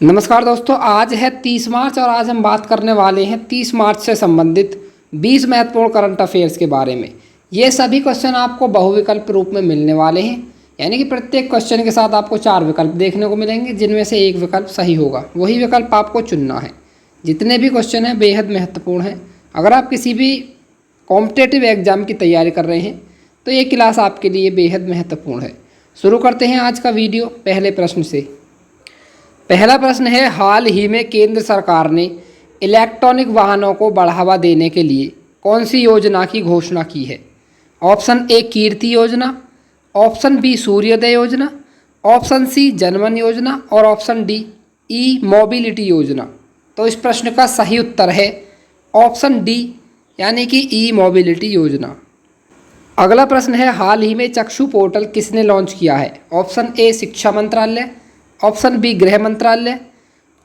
नमस्कार दोस्तों, आज है 30 मार्च और आज हम बात करने वाले हैं 30 मार्च से संबंधित 20 महत्वपूर्ण करंट अफेयर्स के बारे में। ये सभी क्वेश्चन आपको बहुविकल्प रूप में मिलने वाले हैं, यानी कि प्रत्येक क्वेश्चन के साथ आपको 4 विकल्प देखने को मिलेंगे, जिनमें से एक विकल्प सही होगा। वही विकल्प आपको चुनना है। जितने भी क्वेश्चन हैं बेहद महत्वपूर्ण हैं। अगर आप किसी भी कॉम्पिटेटिव एग्जाम की तैयारी कर रहे हैं तो ये क्लास आपके लिए बेहद महत्वपूर्ण है। शुरू करते हैं आज का वीडियो पहले प्रश्न से। पहला प्रश्न है, हाल ही में केंद्र सरकार ने इलेक्ट्रॉनिक वाहनों को बढ़ावा देने के लिए कौन सी योजना की घोषणा की है? ऑप्शन ए कीर्ति योजना, ऑप्शन बी सूर्योदय योजना, ऑप्शन सी जनमन योजना और ऑप्शन डी ई मोबिलिटी योजना। तो इस प्रश्न का सही उत्तर है ऑप्शन डी, यानी कि ई मोबिलिटी योजना। अगला प्रश्न है, हाल ही में चक्षु पोर्टल किसने लॉन्च किया है? ऑप्शन ए शिक्षा मंत्रालय, ऑप्शन बी गृह मंत्रालय,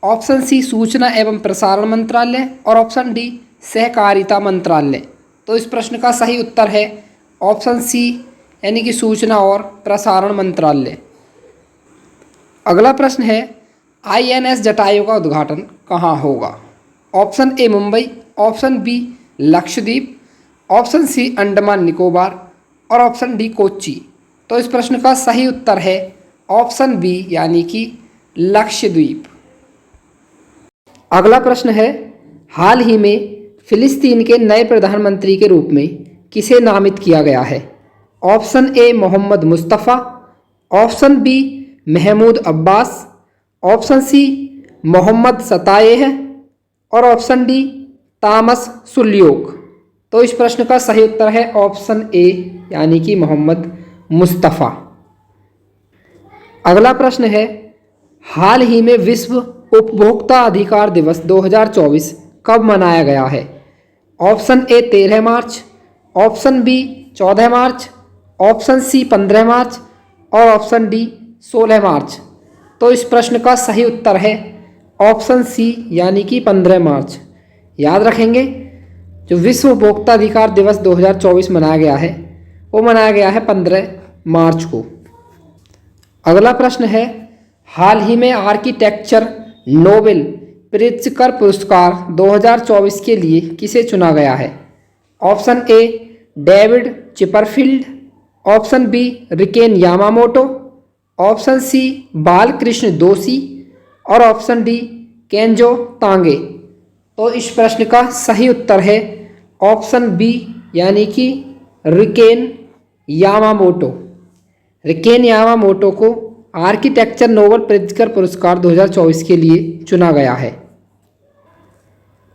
ऑप्शन सी सूचना एवं प्रसारण मंत्रालय और ऑप्शन डी सहकारिता मंत्रालय। तो इस प्रश्न का सही उत्तर है ऑप्शन सी, यानी कि सूचना और प्रसारण मंत्रालय। अगला प्रश्न है, INS जटायु का उद्घाटन कहाँ होगा? Option A Mumbai, option B Lakshadweep, option C Andaman Nicobar और ऑप्शन डी कोच्चि। तो इस प्रश्न का सही उत्तर है ऑप्शन बी, यानी कि लक्षद्वीप। अगला प्रश्न है, हाल ही में फिलिस्तीन के नए प्रधानमंत्री के रूप में किसे नामित किया गया है? Option A Mohammad Mustafa, option B Mahmoud Abbas, option C Mohammad Shtayyeh और ऑप्शन डी तामस सुल्योक। तो इस प्रश्न का सही उत्तर है ऑप्शन ए, यानी कि मोहम्मद मुस्तफ़ा। अगला प्रश्न है, हाल ही में विश्व उपभोक्ता अधिकार दिवस 2024 कब मनाया गया है? Option A 13 March, option B 14 March, option C 15 March और ऑप्शन डी 16 मार्च। तो इस प्रश्न का सही उत्तर है ऑप्शन सी, यानी कि 15 मार्च। याद रखेंगे, जो विश्व उपभोक्ता अधिकार दिवस 2024 मनाया गया है वो मनाया गया है 15 मार्च को। अगला प्रश्न है, हाल ही में आर्किटेक्चर नोबेल प्रित्जकर पुरस्कार 2024 के लिए किसे चुना गया है? Option A David Chipperfield, option B Riken Yamamoto, option C Balkrishna Doshi और ऑप्शन डी केंजो तांगे। तो इस प्रश्न का सही उत्तर है ऑप्शन बी, यानी कि रिकेन यामामोटो। रिकेन यामामोटो को आर्किटेक्चर नोबेल प्रित्जकर पुरस्कार 2024 के लिए चुना गया है।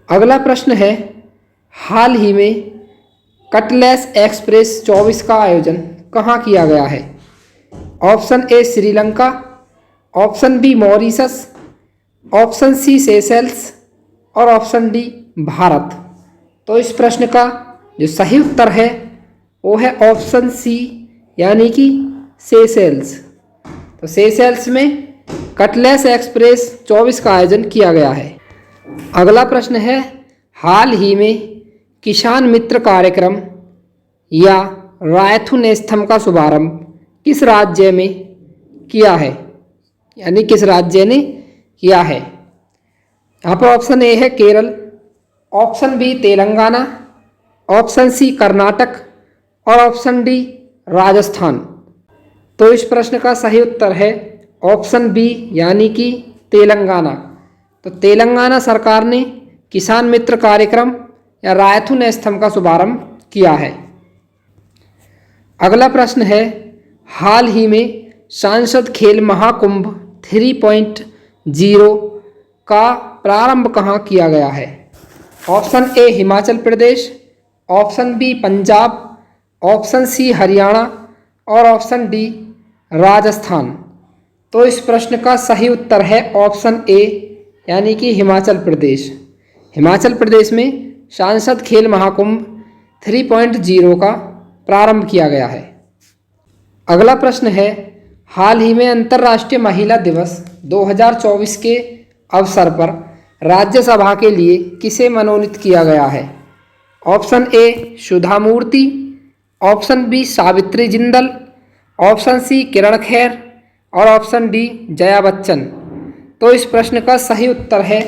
अगला प्रश्न है, हाल ही में कटलेस एक्सप्रेस 24 का आयोजन कहाँ किया गया है? Option A Sri Lanka, option B Mauritius, option C Seychelles और ऑप्शन डी भारत। तो इस प्रश्न का जो सही उत्तर है वो है ऑप्शन सी, यानी कि सेशेल्स। तो सेशेल्स में कटलेस एक्सप्रेस 24 का आयोजन किया गया है। अगला प्रश्न है, हाल ही में किसान मित्र कार्यक्रम या रायथुनेस्थम का शुभारंभ किस राज्य में किया है, यानी किस राज्य ने किया है? यहाँ पर ऑप्शन ए है Kerala, option B Telangana, option C Karnataka और ऑप्शन डी राजस्थान। तो इस प्रश्न का सही उत्तर है ऑप्शन बी, यानी कि तेलंगाना। तो तेलंगाना सरकार ने किसान मित्र कार्यक्रम या रायथुनेस्थम का शुभारंभ किया है। अगला प्रश्न है, हाल ही में सांसद खेल महाकुंभ 3.0 का प्रारंभ कहाँ किया गया है? Option A Himachal Pradesh, option B Punjab, option C Haryana और ऑप्शन डी राजस्थान। तो इस प्रश्न का सही उत्तर है ऑप्शन ए, यानी कि हिमाचल प्रदेश। हिमाचल प्रदेश में सांसद खेल महाकुंभ 3.0 का प्रारंभ किया गया है। अगला प्रश्न है, हाल ही में अंतर्राष्ट्रीय महिला दिवस 2024 के अवसर पर राज्यसभा के लिए किसे मनोनीत किया गया है? Option A Sudha Murty, option B Savitri Jindal, option C Kiran Kher और ऑप्शन डी जया बच्चन। तो इस प्रश्न का सही उत्तर है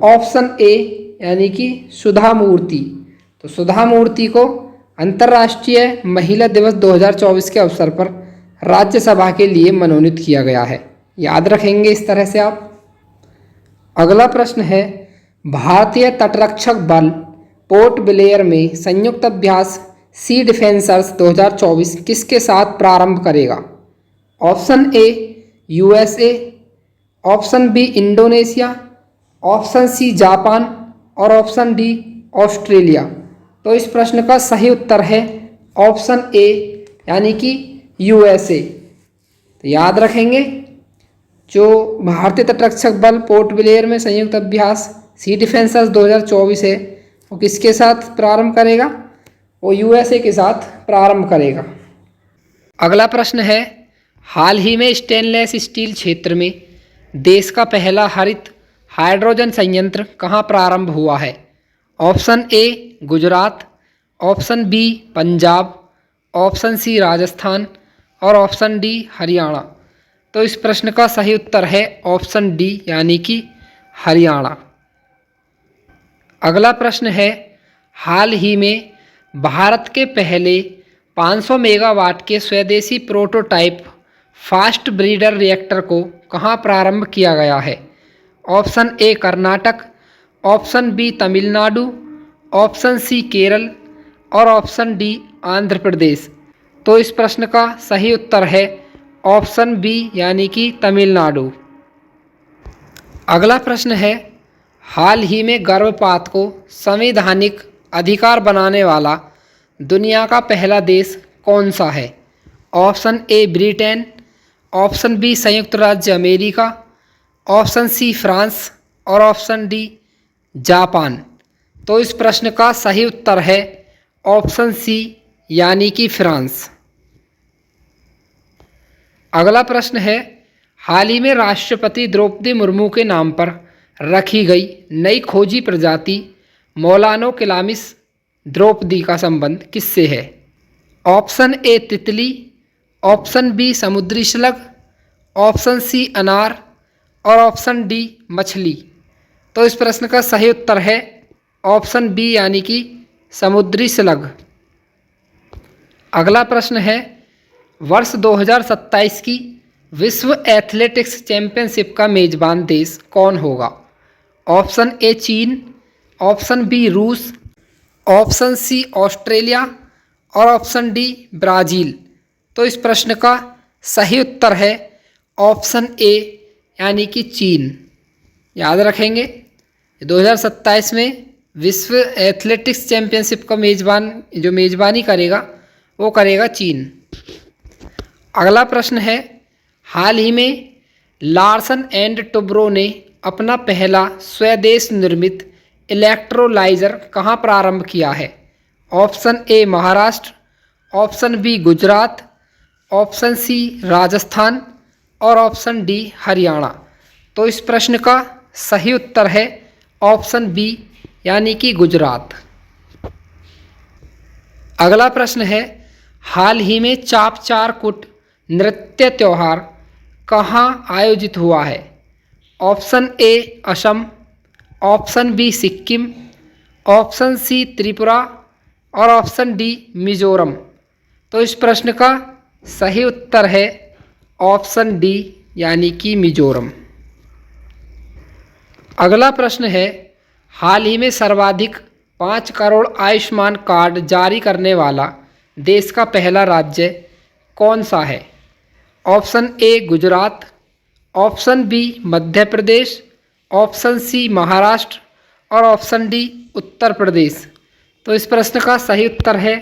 ऑप्शन ए यानी कि सुधा मूर्ति। तो सुधा मूर्ति को अंतर्राष्ट्रीय महिला दिवस 2024 के अवसर पर राज्यसभा के लिए मनोनीत किया गया है। याद रखेंगे इस तरह से आप। अगला प्रश्न है भारतीय तटरक्षक बल पोर्ट ब्लेयर में संयुक्त अभ्यास सी डिफेंसर्स 2024 किसके साथ प्रारंभ करेगा? Option A USA, option B Indonesia, option C Japan और ऑप्शन डी ऑस्ट्रेलिया। तो इस प्रश्न का सही उत्तर है ऑप्शन ए यानी कि यूएसए। तो याद रखेंगे जो भारतीय तटरक्षक बल पोर्ट ब्लेयर में संयुक्त अभ्यास सी डिफेंसर्स 2024 है वो किसके साथ प्रारंभ करेगा? वो यूएसए के साथ प्रारंभ करेगा। अगला प्रश्न है हाल ही में स्टेनलेस स्टील क्षेत्र में देश का पहला हरित हाइड्रोजन संयंत्र कहाँ प्रारंभ हुआ है? Option A Gujarat, option B Punjab, option C Rajasthan और ऑप्शन डी हरियाणा। तो इस प्रश्न का सही उत्तर है ऑप्शन डी यानी कि हरियाणा। अगला प्रश्न है हाल ही में भारत के पहले 500 मेगावाट के स्वदेशी प्रोटोटाइप फास्ट ब्रीडर रिएक्टर को कहाँ प्रारंभ किया गया है? Option A Karnataka, option B Tamil Nadu, option C Kerala और ऑप्शन डी आंध्र प्रदेश। तो इस प्रश्न का सही उत्तर है ऑप्शन बी यानी कि तमिलनाडु। अगला प्रश्न है हाल ही में गर्भपात को संवैधानिक अधिकार बनाने वाला दुनिया का पहला देश कौन सा है? Option A Britain, option B संयुक्त राज्य अमेरिका, ऑप्शन सी फ्रांस और ऑप्शन डी जापान। तो इस प्रश्न का सही उत्तर है ऑप्शन सी यानी कि फ्रांस। अगला प्रश्न है हाल ही में राष्ट्रपति द्रौपदी मुर्मू के नाम पर रखी गई नई खोजी प्रजाति मोलानोकिलामिस द्रौपदी का संबंध किससे है? ऑप्शन ए तितली, ऑप्शन बी समुद्री स्लग, ऑप्शन सी अनार और ऑप्शन डी मछली। तो इस प्रश्न का सही उत्तर है ऑप्शन बी यानी कि समुद्री स्लग। अगला प्रश्न है वर्ष 2027 की विश्व एथलेटिक्स चैंपियनशिप का मेजबान देश कौन होगा? ऑप्शन ए चीन, ऑप्शन बी रूस, ऑप्शन सी ऑस्ट्रेलिया और ऑप्शन डी ब्राज़ील। तो इस प्रश्न का सही उत्तर है ऑप्शन ए यानी कि चीन। याद रखेंगे 2027 में विश्व एथलेटिक्स चैंपियनशिप का मेजबानी करेगा वो करेगा चीन। अगला प्रश्न है हाल ही में लार्सन एंड टुब्रो ने अपना पहला स्वदेश निर्मित इलेक्ट्रोलाइजर कहाँ प्रारंभ किया है? Option A Maharashtra, option B Gujarat, option C Rajasthan और ऑप्शन डी हरियाणा। तो इस प्रश्न का सही उत्तर है ऑप्शन बी यानी कि गुजरात। अगला प्रश्न है हाल ही में चाप चार कुट नृत्य त्यौहार कहाँ आयोजित हुआ है? Option A Assam, option B Sikkim, option C Tripura और ऑप्शन डी मिजोरम। तो इस प्रश्न का सही उत्तर है ऑप्शन डी यानी कि मिजोरम। अगला प्रश्न है हाल ही में सर्वाधिक 5 करोड़ आयुष्मान कार्ड जारी करने वाला देश का पहला राज्य कौन सा है? Option A Gujarat, option B Madhya Pradesh, option C Maharashtra और ऑप्शन डी उत्तर प्रदेश। तो इस प्रश्न का सही उत्तर है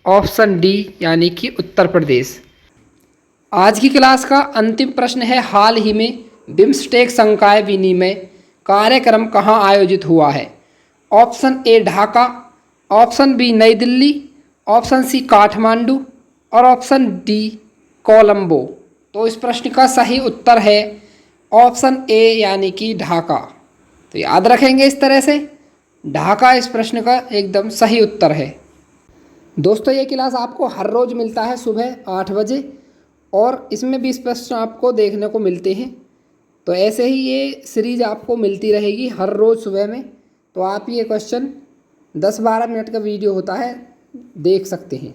ऑप्शन डी यानी कि उत्तर प्रदेश। आज की क्लास का अंतिम प्रश्न है हाल ही में बिम्स्टेक संकाय विनिमय कार्यक्रम कहाँ आयोजित हुआ है? Option A Dhaka, option B New Delhi, option C Kathmandu और ऑप्शन डी कोलंबो। तो इस प्रश्न का सही उत्तर है ऑप्शन ए यानी कि ढाका। तो याद रखेंगे इस तरह से ढाका इस प्रश्न का एकदम सही उत्तर है। दोस्तों ये क्लास आपको हर रोज़ मिलता है सुबह 8 बजे और इसमें 20 प्रश्न आपको देखने को मिलते हैं। तो ऐसे ही ये सीरीज आपको मिलती रहेगी हर रोज़ सुबह में। तो आप ये क्वेश्चन 10-12 मिनट का वीडियो होता है, देख सकते हैं।